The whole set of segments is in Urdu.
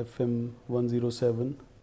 FM 107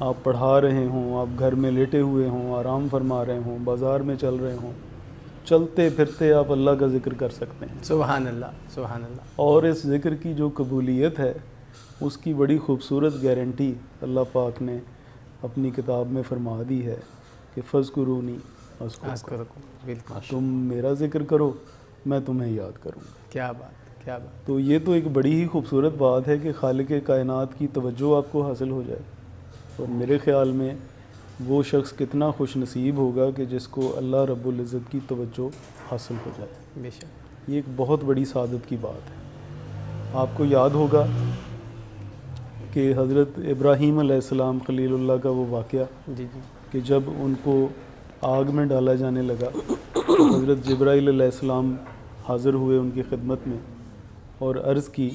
آپ پڑھا رہے ہوں، آپ گھر میں لیٹے ہوئے ہوں، آرام فرما رہے ہوں، بازار میں چل رہے ہوں، چلتے پھرتے آپ اللہ کا ذکر کر سکتے ہیں۔ سبحان اللہ، سبحان اللہ۔ اور اس ذکر کی جو قبولیت ہے اس کی بڑی خوبصورت گارنٹی اللہ پاک نے اپنی کتاب میں فرما دی ہے کہ فَاذْكُرُونِی اذْکُرْکُم، بالکل، تم میرا ذکر کرو میں تمہیں یاد کروں گا۔ کیا بات، کیا بات۔ تو یہ تو ایک بڑی ہی خوبصورت بات ہے کہ خالق کائنات کی توجہ آپ کو حاصل ہو جائے، اور میرے خیال میں وہ شخص کتنا خوش نصیب ہوگا کہ جس کو اللہ رب العزت کی توجہ حاصل ہو جائے۔ بے شک۔ یہ ایک بہت بڑی سعادت کی بات ہے۔ آپ کو یاد ہوگا کہ حضرت ابراہیم علیہ السلام خلیل اللہ کا وہ واقعہ جی جی، کہ جب ان کو آگ میں ڈالا جانے لگا تو حضرت جبرائیل علیہ السلام حاضر ہوئے ان کی خدمت میں اور عرض کی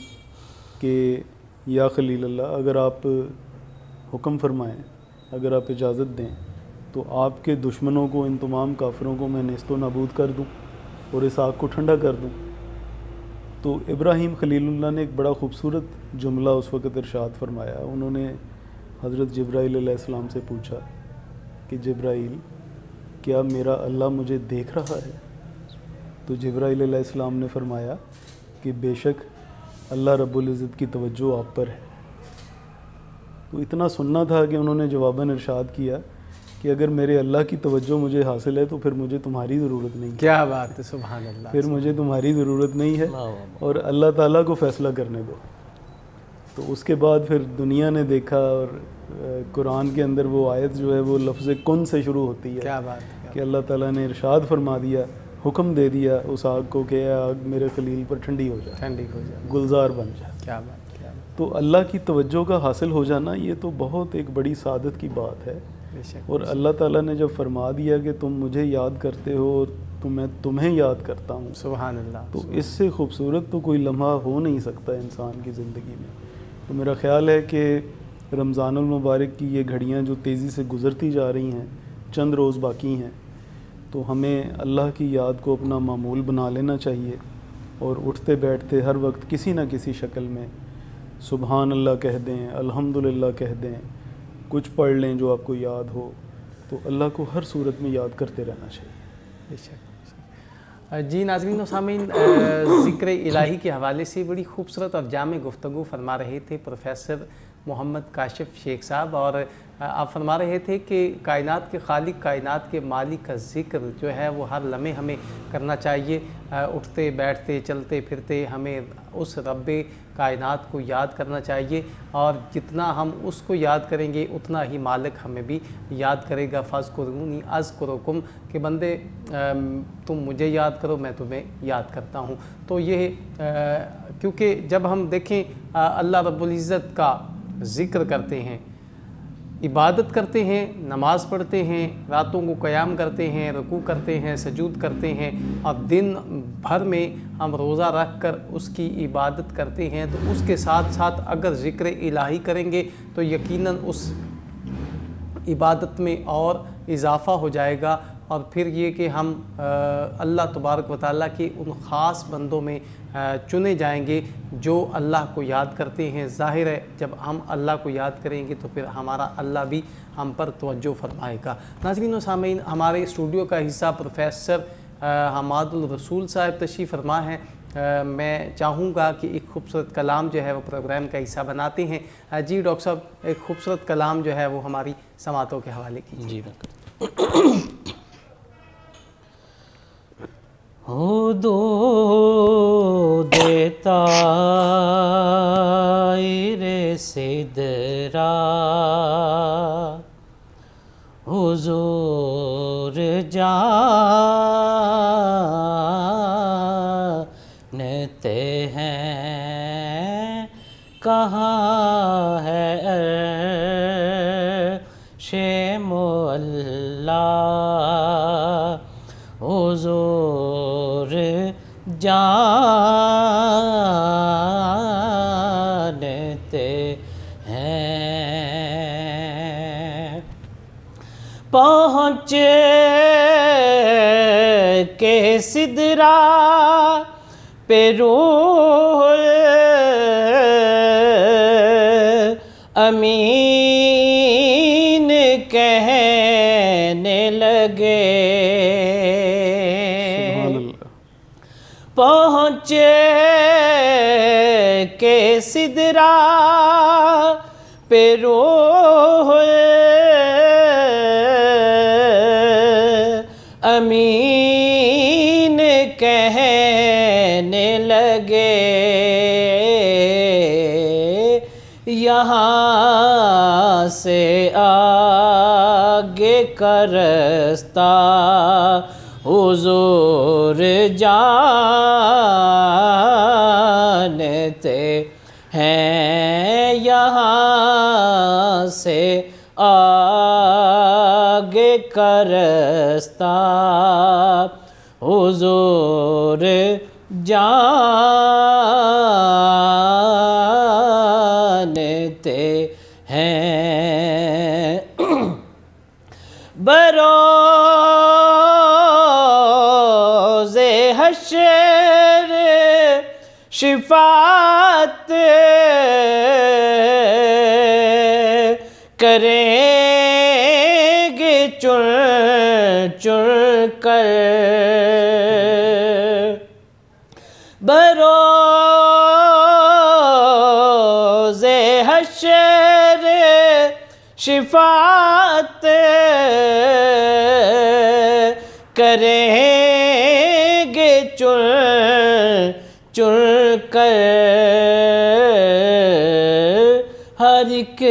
کہ یا خلیل اللہ، اگر آپ حکم فرمائیں، اگر آپ اجازت دیں تو آپ کے دشمنوں کو، ان تمام کافروں کو میں نیست و نابود کر دوں اور اس آگ کو ٹھنڈا کر دوں۔ تو ابراہیم خلیل اللہ نے ایک بڑا خوبصورت جملہ اس وقت ارشاد فرمایا۔ انہوں نے حضرت جبرائیل علیہ السلام سے پوچھا کہ جبرائیل، کیا میرا اللہ مجھے دیکھ رہا ہے؟ تو جبرائیل علیہ السلام نے فرمایا کہ بے شک اللہ رب العزت کی توجہ آپ پر ہے۔ تو اتنا سننا تھا کہ انہوں نے جواباً ارشاد کیا کہ اگر میرے اللہ کی توجہ مجھے حاصل ہے تو پھر مجھے تمہاری ضرورت نہیں ہے، کیا بات ہے، سبحان اللہ۔ پھر مجھے تمہاری ضرورت نہیں ہے، اور اللہ تعالیٰ کو فیصلہ کرنے دو۔ تو اس کے بعد پھر دنیا نے دیکھا، اور قرآن کے اندر وہ آیت جو ہے وہ لفظ کن سے شروع ہوتی ہے کیا بات ہے، کہ اللہ تعالیٰ نے ارشاد فرما دیا، حکم دے دیا اس آگ کو کہ اے آگ میرے خلیل پر ٹھنڈی ہو جائے، ٹھنڈی ہو جائے۔ گلزار بن جائے۔ کیا بات، کیا بات، تو اللہ کی توجہ کا حاصل ہو جانا یہ تو بہت ایک بڑی سعادت کی بات ہے۔ بے شک۔ اور اللہ تعالیٰ نے جب فرما دیا کہ تم مجھے یاد کرتے ہو اور میں تمہیں یاد کرتا ہوں، سبحان اللہ۔ تو اس سے خوبصورت تو کوئی لمحہ ہو نہیں سکتا انسان کی زندگی میں۔ تو میرا خیال ہے کہ رمضان المبارک کی یہ گھڑیاں جو تیزی سے گزرتی جا رہی ہیں، چند روز باقی ہیں، تو ہمیں اللہ کی یاد کو اپنا معمول بنا لینا چاہیے، اور اٹھتے بیٹھتے ہر وقت کسی نہ کسی شکل میں سبحان اللہ کہہ دیں، الحمدللہ کہہ دیں، کچھ پڑھ لیں جو آپ کو یاد ہو، تو اللہ کو ہر صورت میں یاد کرتے رہنا چاہیے۔ بے شک۔ جی ناظرین و سامعین، ذکر الہی کے حوالے سے بڑی خوبصورت اور جامع گفتگو فرما رہے تھے پروفیسر محمد کاشف شیخ صاحب، اور آپ فرما رہے تھے کہ کائنات کے خالق، کائنات کے مالک کا ذکر جو ہے وہ ہر لمحے ہمیں کرنا چاہیے۔ اٹھتے بیٹھتے چلتے پھرتے ہمیں اس رب کائنات کو یاد کرنا چاہیے، اور جتنا ہم اس کو یاد کریں گے اتنا ہی مالک ہمیں بھی یاد کرے گا۔ فَاذْكُرُونِی اذْکُرْکُم، کہ بندے تم مجھے یاد کرو میں تمہیں یاد کرتا ہوں۔ تو یہ کیونکہ جب ہم دیکھیں اللہ رب العزت کا ذکر کرتے ہیں، عبادت کرتے ہیں، نماز پڑھتے ہیں، راتوں کو قیام کرتے ہیں، رکوع کرتے ہیں، سجود کرتے ہیں، اور دن بھر میں ہم روزہ رکھ کر اس کی عبادت کرتے ہیں، تو اس کے ساتھ ساتھ اگر ذکر الہی کریں گے تو یقیناً اس عبادت میں اور اضافہ ہو جائے گا، اور پھر یہ کہ ہم اللہ تبارک و تعالیٰ کے ان خاص بندوں میں چنے جائیں گے جو اللہ کو یاد کرتے ہیں۔ ظاہر ہے جب ہم اللہ کو یاد کریں گے تو پھر ہمارا اللہ بھی ہم پر توجہ فرمائے گا۔ ناظرین و سامعین، ہمارے اسٹوڈیو کا حصہ پروفیسر حماد الرسول صاحب تشریف فرما ہیں۔ میں چاہوں گا کہ ایک خوبصورت کلام جو ہے وہ پروگرام کا حصہ بناتے ہیں۔ جی ڈاکٹر صاحب، ایک خوبصورت کلام جو ہے وہ ہماری سماعتوں کے حوالے کیجیے۔ جی بالکل۔ حدود طائر سدرا حضور جانتے ہیں کہاں ہے عرش معلا، حضور جانتے ہیں۔ پہنچ کے سدرا پہ روح الامین کہنے لگے سبحان اللہ. پہنچے کے سدرا پہ روح امین کہنے لگے یہاں سے آگے کا رستہ حضور جانتے ہیں یہاں سے آگے کا رستہ حضور جانتے ہیں بروز حشر شفاعت کریں گے چن چن کر بروز حشر شفاعت کریں گے چن چن کر ہر ایک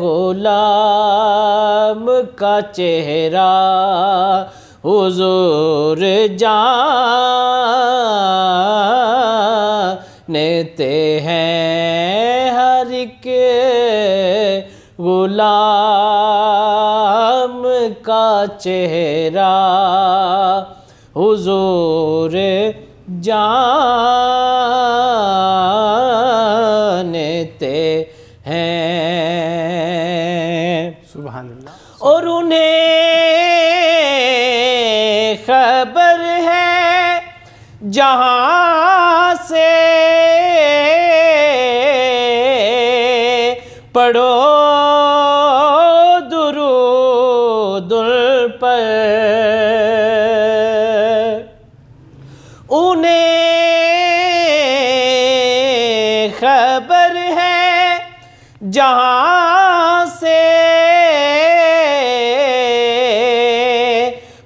غلام کا چہرہ حضور جانتے ہیں ہر ایک غلام کا چہرہ حضور جانتے ہیں سبحان اللہ. اور انہیں خبر ہے جہاں سے پڑھو درود پر انہیں خبر ہے جہاں سے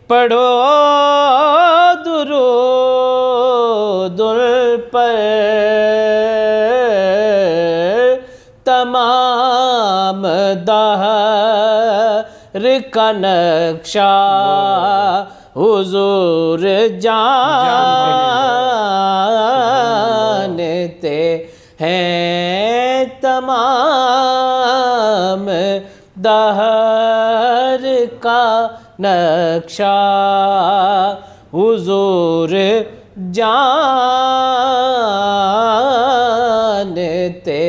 پڑھو درود پر تمام دہر کا نقشہ حضور جانتے ہیں تمام دہر کا نقشہ حضور جانتے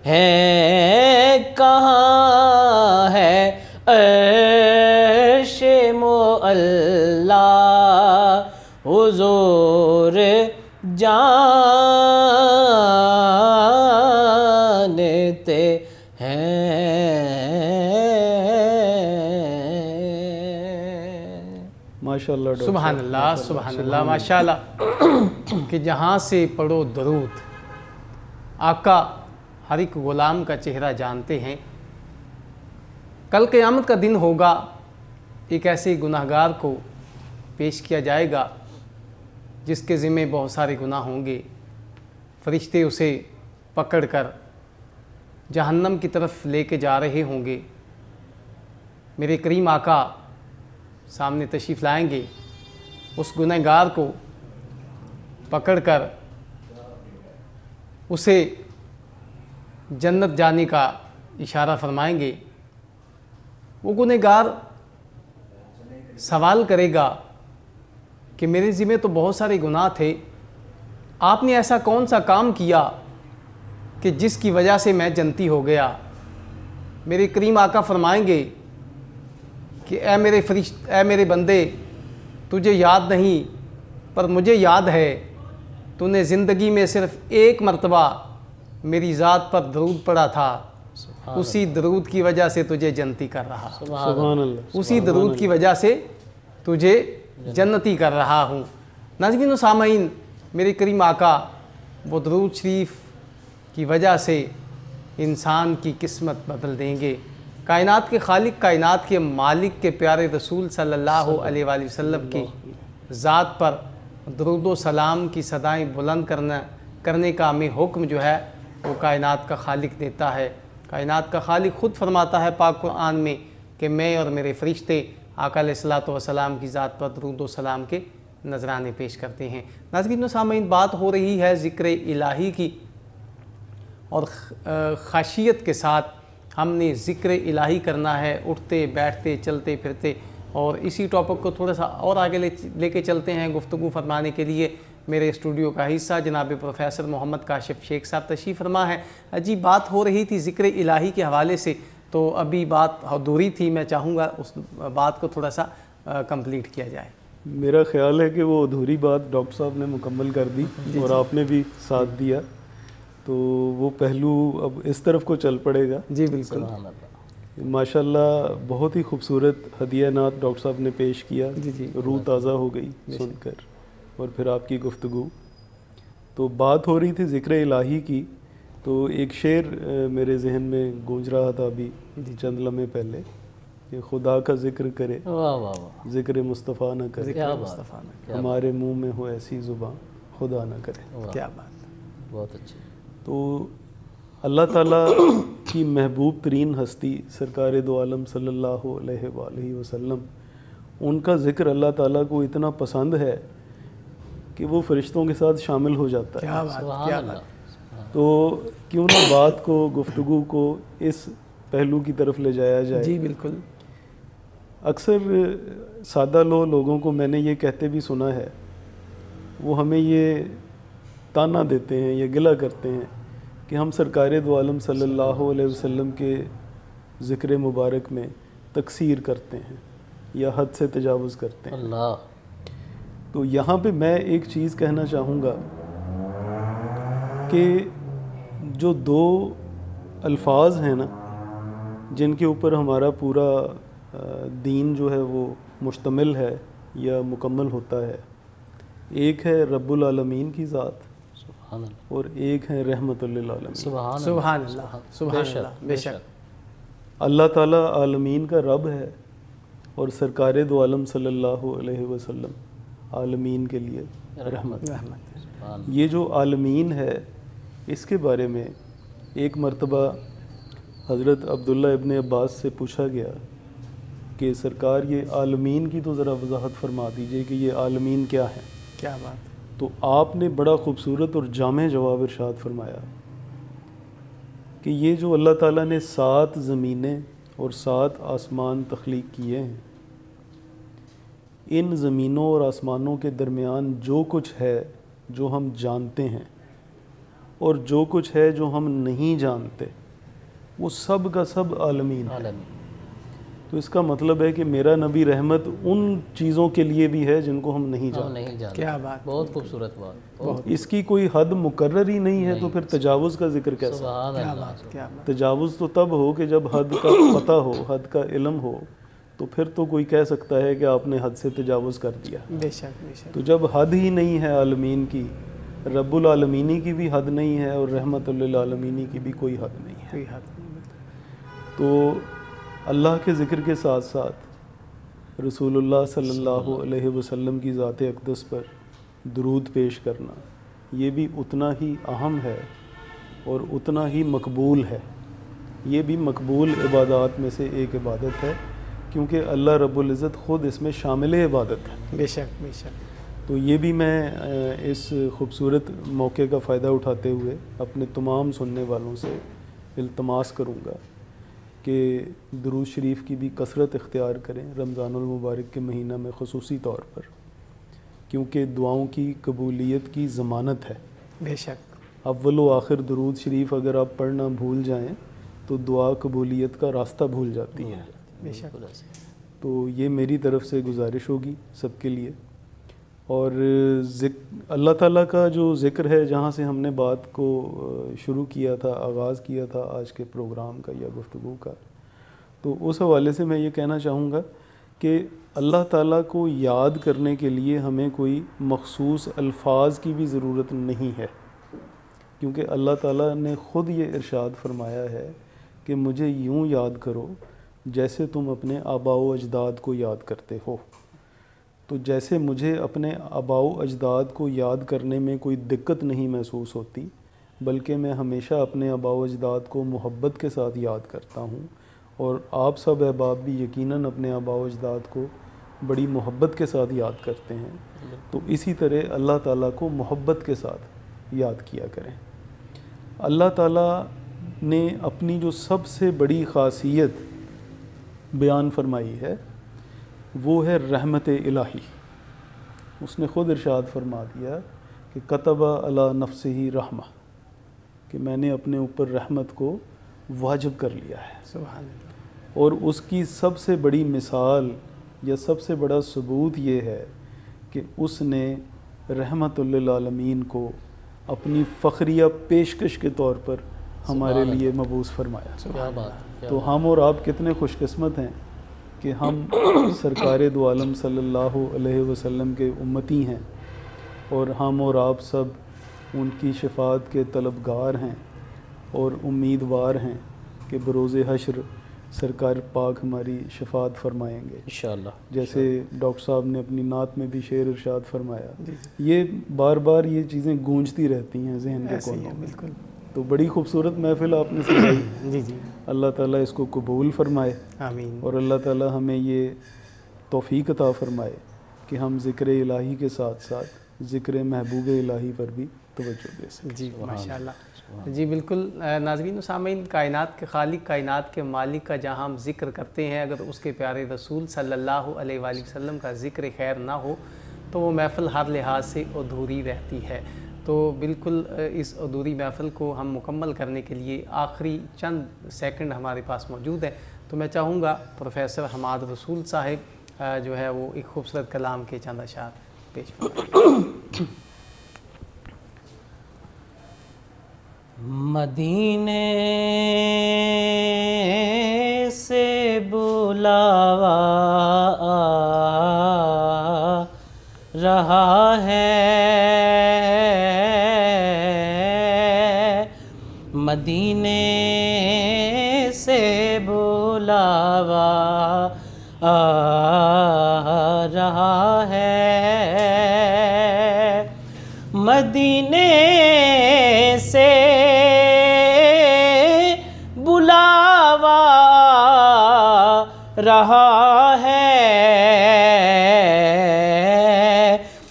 ہیں کہاں ہے عرش معلا حضور جانتے ہیں ماشاءاللہ ڈاکٹر سبحان صاحب، اللہ سبحان اللہ ماشاء اللہ کہ جہاں سے پڑھو درود آقا ہر ایک غلام کا چہرہ جانتے ہیں. کل قیامت کا دن ہوگا، ایک ایسے گناہگار کو پیش کیا جائے گا جس کے ذمہ بہت سارے گناہ ہوں گے. فرشتے اسے پکڑ کر جہنم کی طرف لے کے جا رہے ہوں گے. میرے کریم آقا سامنے تشریف لائیں گے، اس گنہگار کو پکڑ کر اسے جنت جانے کا اشارہ فرمائیں گے. وہ گنہگار سوال کرے گا کہ میرے ذمہ تو بہت سارے گناہ تھے، آپ نے ایسا کون سا کام کیا کہ جس کی وجہ سے میں جنتی ہو گیا؟ میرے کریم آقا فرمائیں گے کہ اے میرے بندے، تجھے یاد نہیں پر مجھے یاد ہے، تو نے زندگی میں صرف ایک مرتبہ میری ذات پر درود پڑھا تھا، اسی درود کی وجہ سے تجھے جنتی کر رہا ہوں، سبحان اللہ، اسی درود کی وجہ سے تجھے جنتی کر رہا ہوں۔ ناظرین و سامعین، میرے کریم آقا وہ درود شریف کی وجہ سے انسان کی قسمت بدل دیں گے۔ کائنات کے خالق، کائنات کے مالک کے پیارے رسول صلی اللہ علیہ وآلہ وسلم کی ذات پر درود و سلام کی صدائیں بلند کرنے کا ہمیں حکم جو ہے وہ کائنات کا خالق دیتا ہے۔ کائنات کا خالق خود فرماتا ہے پاک قرآن میں کہ میں اور میرے فرشتے آقا علیہ الصلوۃ والسلام کی ذات پر درود و سلام کے نذرانے پیش کرتے ہیں۔ ناظرین و سامعین، بات ہو رہی ہے ذکر الہی کی، اور خشیت کے ساتھ ہم نے ذکر الہی کرنا ہے، اٹھتے بیٹھتے چلتے پھرتے۔ اور اسی ٹاپک کو تھوڑا سا اور آگے لے کے چلتے ہیں۔ گفتگو فرمانے کے لیے میرے اسٹوڈیو کا حصہ جناب پروفیسر محمد کاشف شیخ صاحب تشریف فرما ہے۔ جی، بات ہو رہی تھی ذکر الہی کے حوالے سے، تو ابھی بات ادھوری تھی، میں چاہوں گا اس بات کو تھوڑا سا کمپلیٹ کیا جائے۔ میرا خیال ہے کہ وہ ادھوری بات ڈاکٹر صاحب نے مکمل کر دی اور آپ نے بھی ساتھ دیا، تو وہ پہلو اب اس طرف کو چل پڑے گا۔ جی بالکل، ماشاءاللہ بہت ہی خوبصورت ہدیہ نعت ڈاکٹر صاحب نے پیش کیا، جی روح تازہ ہو گئی سن کر، اور پھر آپ کی گفتگو۔ تو بات ہو رہی تھی ذکر الہی کی، تو ایک شعر میرے ذہن میں گونج رہا تھا ابھی چند لمحے پہلے کہ خدا کا ذکر کرے واہ واہ واہ، ذکر مصطفیٰ نہ کرے، کیا بات، ہمارے منہ میں ہو ایسی زباں خدا نہ کرے۔ کیا بات، بہت اچھی۔ تو اللہ تعالیٰ کی محبوب ترین ہستی سرکار دو عالم صلی اللہ علیہ وآلہ وسلم، ان کا ذکر اللہ تعالیٰ کو اتنا پسند ہے کہ وہ فرشتوں کے ساتھ شامل ہو جاتا ہے۔ کیا بات، سبحان کیا اللہ، بات۔ تو کیوں نہ بات کو، گفتگو کو اس پہلو کی طرف لے جایا جائے۔ جی بالکل، اکثر سادہ لوگوں کو میں نے یہ کہتے بھی سنا ہے، وہ ہمیں یہ تانا دیتے ہیں یا گلہ کرتے ہیں کہ ہم سرکار دو عالم صلی اللہ علیہ وسلم کے ذکر مبارک میں تقصیر کرتے ہیں یا حد سے تجاوز کرتے ہیں۔ اللہ، تو یہاں پہ میں ایک چیز کہنا چاہوں گا کہ جو دو الفاظ ہیں نا جن کے اوپر ہمارا پورا دین جو ہے وہ مشتمل ہے یا مکمل ہوتا ہے، ایک ہے رب العالمین کی ذات سبحان اللہ، اور ایک ہے رحمت للعالمین۔ سبحان سبحان اللہ، سبحان اللہ، بے شک۔ اللہ تعالیٰ عالمین کا رب ہے اور سرکار دو عالم صلی اللہ علیہ وسلم عالمین کے لیے رحمت۔ رحمت، یہ جو عالمین ہے، اس کے بارے میں ایک مرتبہ حضرت عبداللہ ابن عباس سے پوچھا گیا کہ سرکار یہ عالمین کی تو ذرا وضاحت فرما دیجئے کہ یہ عالمین کیا ہے۔ کیا بات، تو آپ نے بڑا خوبصورت اور جامع جواب ارشاد فرمایا کہ یہ جو اللہ تعالیٰ نے 7 زمینیں اور 7 آسمان تخلیق کیے ہیں، ان زمینوں اور آسمانوں کے درمیان جو کچھ ہے جو ہم جانتے ہیں اور جو کچھ ہے جو ہم نہیں جانتے، وہ سب کا سب عالمین ہے۔ عالمین، تو اس کا مطلب ہے کہ میرا نبی رحمت ان چیزوں کے لیے بھی ہے جن کو ہم نہیں ہم جانتے۔ نہیں جانتے۔ کیا بات، بہت خوبصورت بات، بہت اس کی کوئی حد مقرر ہی نہیں ہے، تو پھر تجاوز کا ذکر کیسا؟ سبحان کیا اللہ، بات، کیا بات، تجاوز تو تب ہو کہ جب حد کا پتہ ہو، حد کا علم ہو، تو پھر تو کوئی کہہ سکتا ہے کہ آپ نے حد سے تجاوز کر دیا۔ بے شک، بے شک، تو جب حد ہی نہیں ہے عالمین کی، رب العالمینی کی بھی حد نہیں ہے اور رحمت للعالمینی کی بھی کوئی حد نہیں ہے۔ کوئی حد نہیں۔ تو اللہ کے ذکر کے ساتھ ساتھ رسول اللہ صلی اللہ علیہ وسلم کی ذات اقدس پر درود پیش کرنا، یہ بھی اتنا ہی اہم ہے اور اتنا ہی مقبول ہے۔ یہ بھی مقبول عبادات میں سے ایک عبادت ہے، کیونکہ اللہ رب العزت خود اس میں شامل عبادت ہے۔ بے شک، بے شک، تو یہ بھی میں اس خوبصورت موقع کا فائدہ اٹھاتے ہوئے اپنے تمام سننے والوں سے التماس کروں گا کہ درود شریف کی بھی کثرت اختیار کریں رمضان المبارک کے مہینہ میں خصوصی طور پر، کیونکہ دعاؤں کی قبولیت کی ضمانت ہے۔ بے شک، اول و آخر درود شریف اگر آپ پڑھنا بھول جائیں تو دعا قبولیت کا راستہ بھول جاتی ہے۔ بے شک، تو یہ میری طرف سے گزارش ہوگی سب کے لیے، اور اللہ تعالیٰ کا جو ذکر ہے، جہاں سے ہم نے بات کو شروع کیا تھا، آغاز کیا تھا آج کے پروگرام کا یا گفتگو کا، تو اس حوالے سے میں یہ کہنا چاہوں گا کہ اللہ تعالیٰ کو یاد کرنے کے لیے ہمیں کوئی مخصوص الفاظ کی بھی ضرورت نہیں ہے، کیونکہ اللہ تعالیٰ نے خود یہ ارشاد فرمایا ہے کہ مجھے یوں یاد کرو جیسے تم اپنے آباء و اجداد کو یاد کرتے ہو۔ تو جیسے مجھے اپنے آباء و اجداد کو یاد کرنے میں کوئی دقت نہیں محسوس ہوتی، بلکہ میں ہمیشہ اپنے آباء و اجداد کو محبت کے ساتھ یاد کرتا ہوں، اور آپ سب احباب بھی یقیناً اپنے آباء و اجداد کو بڑی محبت کے ساتھ یاد کرتے ہیں، تو اسی طرح اللہ تعالیٰ کو محبت کے ساتھ یاد کیا کریں۔ اللہ تعالیٰ نے اپنی جو سب سے بڑی خاصیت بیان فرمائی ہے وہ ہے رحمت الہی۔ اس نے خود ارشاد فرما دیا کہ کتب علی نفسہ رحمہ، کہ میں نے اپنے اوپر رحمت کو واجب کر لیا ہے۔ سبحان اللہ۔ اور اس کی سب سے بڑی مثال یا سب سے بڑا ثبوت یہ ہے کہ اس نے رحمت للعالمین کو اپنی فخریہ پیشکش کے طور پر ہمارے لیے مبعوث فرمایا۔ کیا بات، تو ہم اور آپ کتنے خوش قسمت ہیں کہ ہم سرکار دو عالم صلی اللہ علیہ وسلم کے امتی ہیں، اور ہم اور آپ سب ان کی شفاعت کے طلبگار ہیں اور امیدوار ہیں کہ بروز حشر سرکار پاک ہماری شفاعت فرمائیں گے انشاءاللہ۔ جیسے ڈاکٹر صاحب نے اپنی نعت میں بھی شعر ارشاد فرمایا۔ یہ بار بار یہ چیزیں گونجتی رہتی ہیں ذہن کے کونوں میں۔ بالکل۔ تو بڑی خوبصورت محفل آپ نے سجائی، جی جی، اللہ تعالیٰ اس کو قبول فرمائے، آمین۔ اور اللہ تعالیٰ ہمیں یہ توفیق عطا فرمائے کہ ہم ذکر الہی کے ساتھ ساتھ ذکر محبوب الہی پر بھی توجہ دے سکیں۔ جی ماشاءاللہ، جی بالکل۔ ناظرین و سامعین، کائنات کے خالق، کائنات کے مالک کا جہاں ہم ذکر کرتے ہیں، اگر اس کے پیارے رسول صلی اللہ علیہ وآلہ وسلم کا ذکر خیر نہ ہو تو وہ محفل ہر لحاظ سے ادھوری رہتی ہے۔ تو بالکل اس ادھوری محفل کو ہم مکمل کرنے کے لیے آخری چند سیکنڈ ہمارے پاس موجود ہے، تو میں چاہوں گا پروفیسر حماد رسول صاحب جو ہے وہ ایک خوبصورت کلام کے چند اشعار پیش فرمائیں۔ مدینے سے بلاوا آ رہا ہے، مدینے سے بلاوا آ رہا ہے، مدینے سے بلاوا رہا ہے،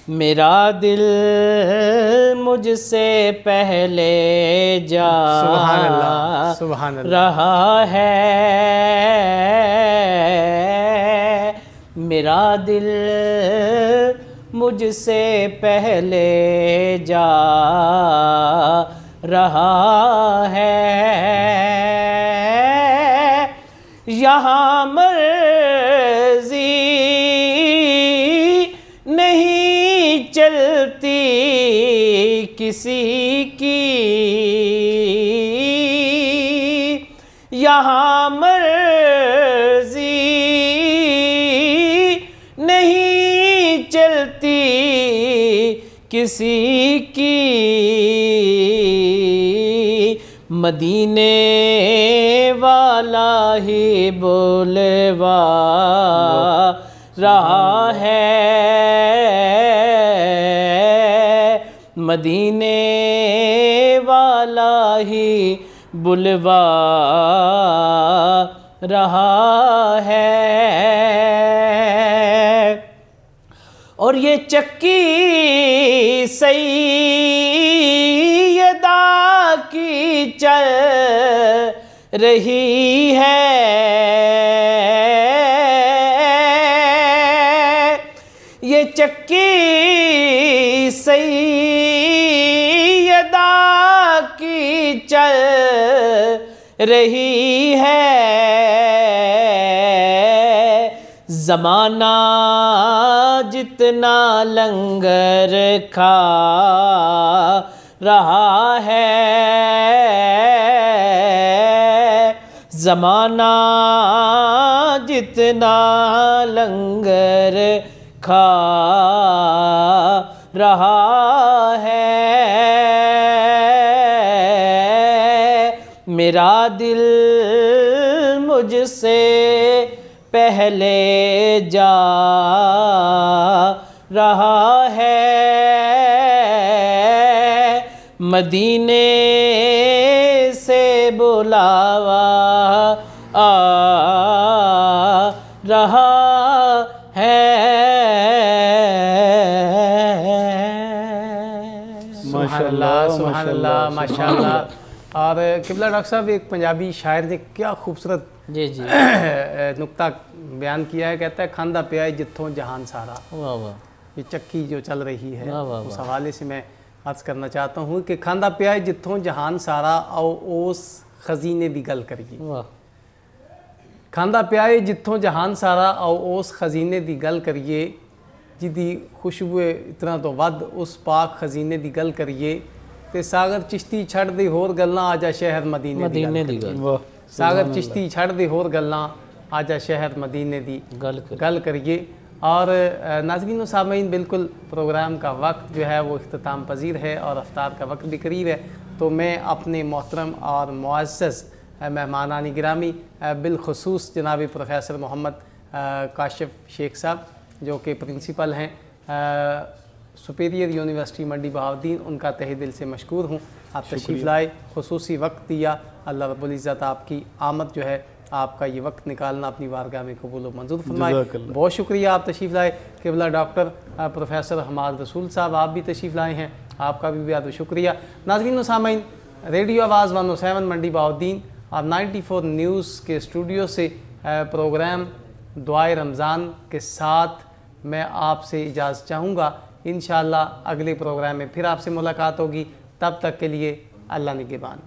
میرا دل مجھ سے پہلے جا سبحان اللہ، سبحان اللہ، رہا ہے، میرا دل مجھ سے پہلے جا رہا ہے، یہاں مرضی نہیں چلتی کسی کی، یہاں مرضی نہیں چلتی کسی کی، مدینے والا ہی بلوا رہا ہے، مدینے والا ہی بلوا رہا ہے، اور یہ چکی سیدہ کی چل رہی ہے، یہ چکی سیدہ کی چل رہی ہے، زمانہ جتنا لنگر کھا رہا ہے، زمانہ جتنا لنگر کھا رہا ہے، میرا دل مجھ سے پہلے جا رہا ہے، مدینے سے بلاوا آ رہا ہے۔ سبحان اللہ، سبحان اللہ، ماشاء اللہ۔ اور قبلہ ڈاکٹر صاحب، ایک پنجابی شاعر نے کیا خوبصورت جی جی، نقطہ بیان کیا ہے، کہتا ہے کھاندا پیا ہے جتھوں جہان سارا۔ واہ واہ، یہ چکی جو چل رہی ہے، واہ واہ اس حوالے سے میں عرض کرنا چاہتا ہوں کہ کھاندا پیا ہے جتھوں جہان سارا، او اس خزینے دی گل کریے۔ واہ، کھاندا پیا ہے جتھوں جہان سارا، او اس خزینے دی گل کریے، جدی خوشبو اتنا تو ود اس پاک خزینے دی گل کریے، تے ساگر چشتی چھڑ دے ہور گلاں آجا شہر مدینے دی مدینے گل دی گل واہ، ساگر چشتی چھڑ دے ہور گلاں آجا شہر مدینے دی گل کریے۔ اور ناظرین و سامعین، بالکل پروگرام کا وقت جو ہے وہ اختتام پذیر ہے اور افطار کا وقت بھی قریب ہے، تو میں اپنے محترم اور معزز مہمانان گرامی، بالخصوص جناب پروفیسر محمد کاشف شیخ صاحب جو کہ پرنسپل ہیں سپیریئر یونیورسٹی منڈی بہاؤالدین، ان کا تہہ دل سے مشکور ہوں۔ آپ تشریف لائے، خصوصی وقت دیا، اللہ رب العزت آپ کی آمد جو ہے، آپ کا یہ وقت نکالنا اپنی بارگاہ میں قبول و منظور فرمائے۔ بہت شکریہ، آپ تشریف لائے۔ قبلہ ڈاکٹر پروفیسر حماد رسول صاحب، آپ بھی تشریف لائے ہیں، آپ کا بھی بہت شکریہ۔ ناظرین و سامعین، ریڈیو آواز 107 منڈی بہاؤالدین اور 94 نیوز کے اسٹوڈیو سے پروگرام دعائے رمضان کے ساتھ میں آپ سے اجازت چاہوں گا۔ انشاءاللہ اگلے پروگرام میں پھر آپ سے ملاقات ہوگی، تب تک کے لیے اللہ نگہبان۔